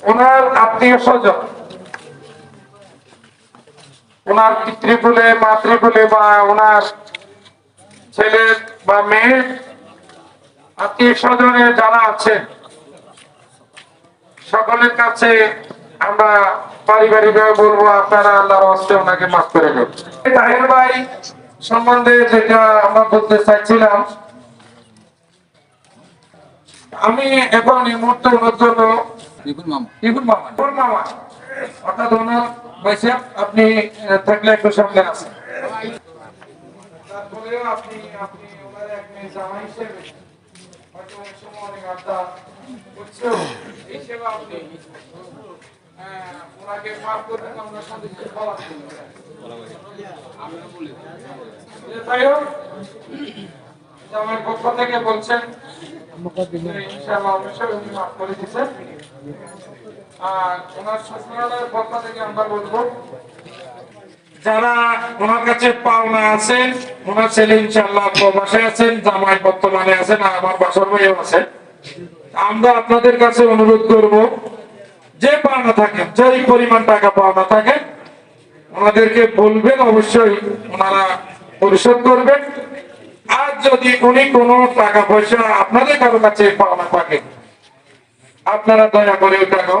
ওনার আত্মীয় স্বজন, ওনার পিতৃকুলে মাতৃকুলে বা ওনার ছেলে বা মেয়ে আত্মীয় স্বজনে যারা আছে সকলের কাছে আমরা পারিবারিকভাবে বলবো আপনারা আল্লাহর হস্তে ওনাকে মাফ করে দেন। তাহের ভাই সম্বন্ধে যেটা আমরা বলতে চাইছিলাম, আমি এখন এই মুহূর্তে ওনার জন্য মামা অর্থাৎ ওনার বয়সে আপনি থাকলে একটু সামনে আছেন, তারপরেও আপনি আপনি ওনার এক মেয়ে জামাই হিসেবে হয়তো অনেক সময় অনেক আড্ডা করছেও, এই সেবা আপনি ওনাকে মাফ করবেন, আমরা সন্তুষ্ট বলা যাই হোক, জামাইয়ের পক্ষ থেকে বলছেন ইনশাআল্লাহ অবশ্যই উনি মাফ করে দিচ্ছেন। আর ওনার শ্বশুরালয়ের পক্ষ থেকে আমরা বলবো যারা ওনার কাছে পাওনা আছেন, ওনার ছেলে ইনশাআল্লাহ প্রবাসে আছেন, জামাই বর্তমানে আছেন, আর আমার বাসর ভাইও আছেন, আমরা আপনাদের কাছে অনুরোধ করব যে পাওনা থাকে, যেই পরিমাণ টাকা পাওনা থাকে ওনাদেরকে বলবেন, অবশ্যই ওনারা পরিশোধ করবেন। আর যদি উনি কোনো টাকা পয়সা আপনাদের কারো কাছে পাওনা থাকে আপনারা দয়া করে ওই টাকা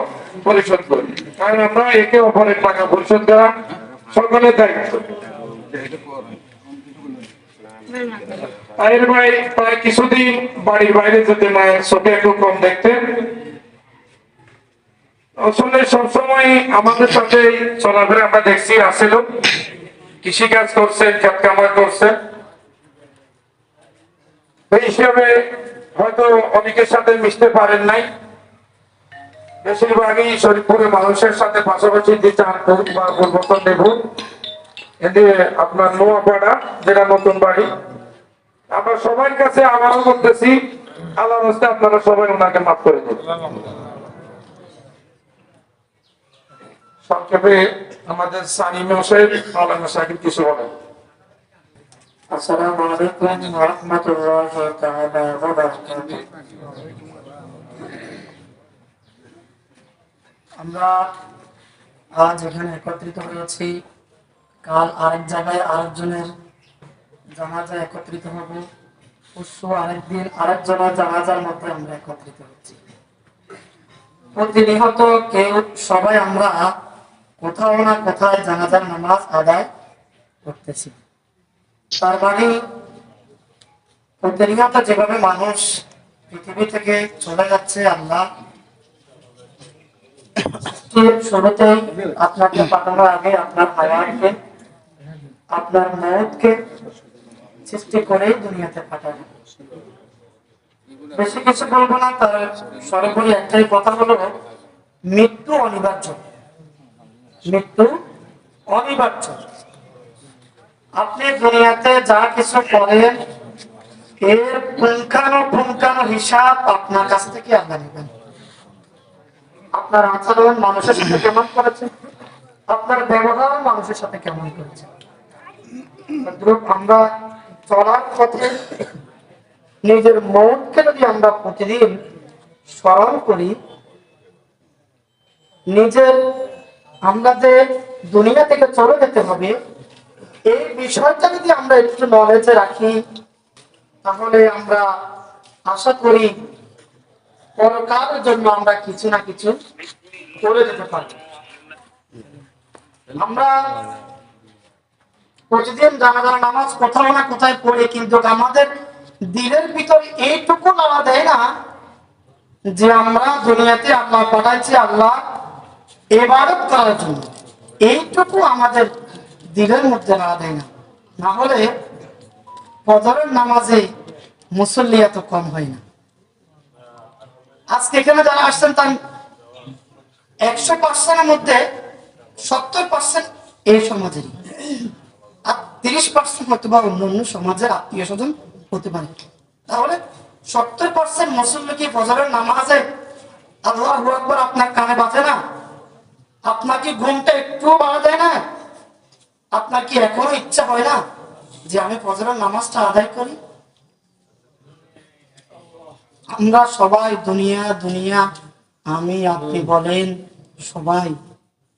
পরিশোধ করবেন, কারণ আমরা একে অপরের টাকা পরিশোধ করা সকলের দায়িত্ব। তাহের ভাই প্রায় কিছুদিন বাড়ির বাইরে যেতে মায়ের চোখে একটু কম দেখতেন, আসলে সবসময় আমাদের সাথে চলাফেরা আমরা দেখছি, আসছিল কৃষিকাজ করছেন, খেত কামার করছেন, এই হিসাবে হয়তো অনেকের সাথে মিশতে পারেন নাই। বেশিরভাগই শরীফপুরের মানুষের সাথে পাশাপাশি যে চাঁদপুর বা পূর্বতন দেবুর এদিকে আপনার নোয়াপাড়া যেটা নতুন বাড়ি, আমরা সবার কাছে আবারও বলতেছি আল্লাহর হস্তে আপনারা সবাই ওনাকে মাফ করে দিন। সংক্ষেপে আমাদের সানি মশাইয়ের মাওলানা সাকিব কিছু বলেন। আসসালামু আলাইকুম ওয়া রাহমাতুল্লাহি তাআলা ওয়া বারাকাতুহু। আমরা আজ এখানে একত্রিত হয়েছি, কাল আরেক জায়গায় আরেকজনের জানাজা একত্রিত হব, পরশু আরেকদিন আরেকজনের জানাজার মধ্যে আমরা একত্রিত হচ্ছি। প্রতিনিয়ত কেউ সবাই আমরা কোথাও না কোথায় জানাজার নামাজ আদায় করতেছি। তার মানে প্রতিনিয়ত যেভাবে মানুষ পৃথিবী থেকে চলে যাচ্ছে, আল্লাহ শুরুতে আপনাকে পাঠানোর আগে আপনার হায়াতকে, আপনার মওতকে সৃষ্টি করে দুনিয়াতে পাঠানো। বেশি কিছু বলবো না, তার সর্বোপরি একটাই কথা হলো মৃত্যু অনিবার্য, মৃত্যু অনিবার্য। আপনি দুনিয়াতে যা কিছু করেন এর পুঙ্খানু হিসাব আপনার কাছ থেকে আল্লাহ নেবেন। আপনার আচরণ মানুষের সাথে কেমন করেছে, আপনার ব্যবহার মানুষের সাথে কেমন করেছে। আমরা চলার পথে নিজের মনকে যদি আমরা প্রতিদিন স্মরণ করি, নিজের আমরা যে দুনিয়া থেকে চলে যেতে হবে এই বিষয়টা যদি আমরা একটু নলেজে রাখি, তাহলে আমরা আশা করি পরকালের জন্য আমরা কিছু না কিছু করে যেতে পারি। আমরা প্রতিদিন জানাজার নামাজ কোথাও না কোথায় পড়ি, কিন্তু আমাদের দিলের ভিতরে এইটুকু নাড়া দেয় না যে আমরা দুনিয়াতে আল্লাহ পাঠাইছি আল্লাহ ইবাদত করার জন্য। এইটুকু আমাদের দিলের মধ্যে নাড়া দেয় না, না হলে ফজরের নামাজে মুসল্লি এত কম হয় না। আজকে এখানে যারা আসছেন তার 100% মধ্যে 70% এই সমাজেরই, আর 30% হয়তো বা অন্য সমাজের আত্মীয় স্বজন হতে পারে। তাহলে 70% মুসল্লি কি ফজরের নামাজে আল্লাহু আকবার আপনার কানে বাজে না? আপনাকে ঘুমটা একটু বাড়া দেয় না? আপনার কি এখনো ইচ্ছা হয় না যে আমি ফজরের নামাজটা আদায় করি? আমরা সবাই দুনিয়া দুনিয়া, আমি আপনি বলেন সবাই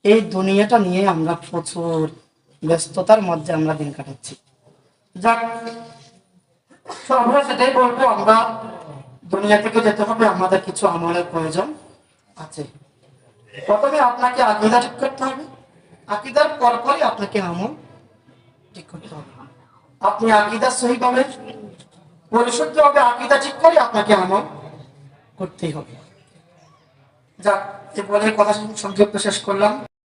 এই দুনিয়াটা নিয়ে আমরা প্রচুর ব্যস্ততার মধ্যে আমরা দিন কাটাচ্ছি। যাক, তো আমরা সেটাই বলবো, আমরা দুনিয়া থেকে যেতে হবে, আমাদের কিছু আমলের প্রয়োজন আছে। প্রথমে আপনাকে আকীদা ঠিক করতে হবে, আকীদার পরপরই আপনাকে আমল ঠিক করতে হবে। আপনি আকীদা সহিভাবে পরিশুদ্ধভাবে আকীদা ঠিক করে আপনাকে আমল করতেই হবে। যাক, এ বলে কথা সংক্ষিপ্ত শেষ করলাম।